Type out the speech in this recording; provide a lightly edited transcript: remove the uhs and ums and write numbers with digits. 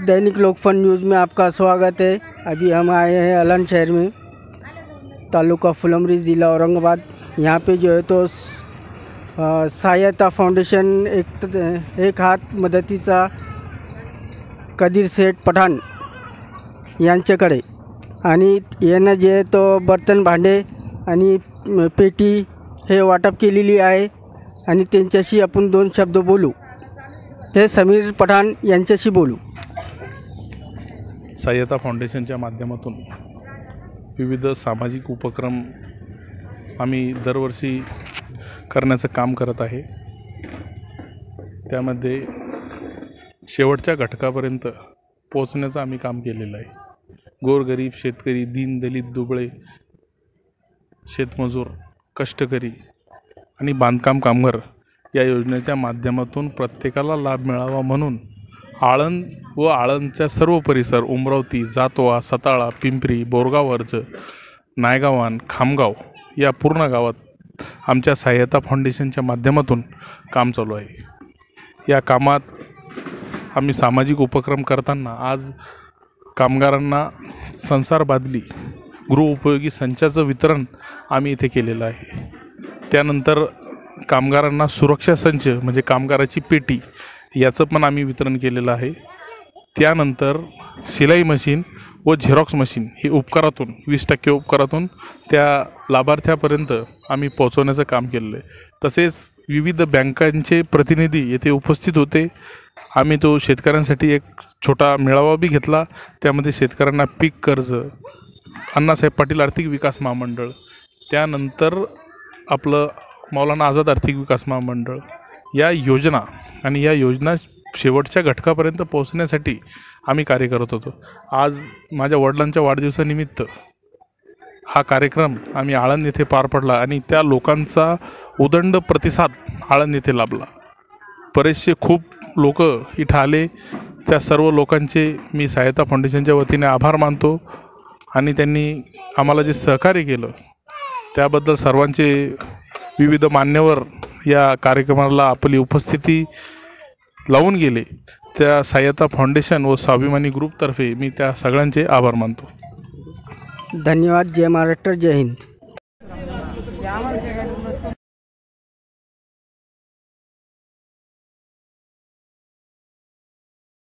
दैनिक लोकफन news में आपका स्वागत है। अभी हम आए हैं अलन शहर में, तालुका फुलंब्री, ज़िला औरंगाबाद। यहाँ पे जो है तो सहायता फाउंडेशन एक हात मदतीचा कदीर सेठ पठाण यांच्याकडे, आणि यांना जे आहे तो बर्तन भांडे आणि पेटी हे वाटप केलेली आहे, आणि त्यांच्याशी आपण दोन शब्द बोलू। हे समीर पठाण यांच्याशी बोलू। सहायता फाउंडेशनच्या माध्यमातून विविध सामाजिक उपक्रम आम्ही दरवर्षी करण्याचं काम करत आहे। त्यामध्ये शेवटच्या घटकापर्यंत पोहोचण्याचं आम्ही काम केलेलं आहे। गोरगरीब शेतकरी, दीनदलित, दुबळे, शेतमजूर, कष्टकरी आणि बांधकाम कामगार या योजनेच्या माध्यमातून प्रत्येकाला लाभ मिळावा म्हणून आळंद व आळंदच्या सर्व परिसर, उमरावती, जातवा, सताळा, पिंपरी, बोरगाव अर्ज, नायगावान, खामगाव या पूर्ण गावात आमच्या सहायता फाउंडेशनच्या माध्यमातून काम चालू आहे। या कामात आम्ही सामाजिक उपक्रम करताना आज कामगारांना संसार बादली गृहोपयोगी संचाचं वितरण आम्ही इथे केलेलं आहे। त्यानंतर कामगारांना सुरक्षा संच म्हणजे कामगाराची पेटी याचं पण आम्ही वितरण केलेलं आहे। त्यानंतर शिलाई मशीन व झेरॉक्स मशीन ही उपकारातून 20% उपकारातून त्या लाभार्थ्यापर्यंत आम्ही पोहोचवण्याचं काम केलेलं आहे। तसेच विविध बँकांचे प्रतिनिधी येथे उपस्थित होते। आम्ही तो शेतकऱ्यांसाठी एक छोटा मेळावा बी घेतला। त्यामध्ये शेतकऱ्यांना पीक कर्ज, अण्णासाहेब पाटील आर्थिक विकास महामंडळ, त्यानंतर आपलं मौलाना आझाद आर्थिक विकास महामंडळ या योजना आणि या योजना शेवटच्या घटकापर्यंत पोहोचण्यासाठी आम्ही कार्य करत होतो। आज माझ्या वडिलांच्या वाढदिवसानिमित्त हा कार्यक्रम आम्ही आळंद येथे पार पडला आणि त्या लोकांचा उदंड प्रतिसाद आळंद येथे लाभला। बरेचसे खूप लोक इथं आले। त्या सर्व लोकांचे मी सहायता फाउंडेशनच्या वतीने आभार मानतो, आणि त्यांनी आम्हाला जे सहकार्य केलं त्याबद्दल सर्वांचे, विविध मान्यवर या कार्यक्रमाला आपली उपस्थिती लावून गेले त्या सहायता फाउंडेशन व स्वाभिमानी ग्रुपतर्फे मी त्या सगळ्यांचे आभार मानतो। धन्यवाद। जय महाराष्ट्र, जय हिंद।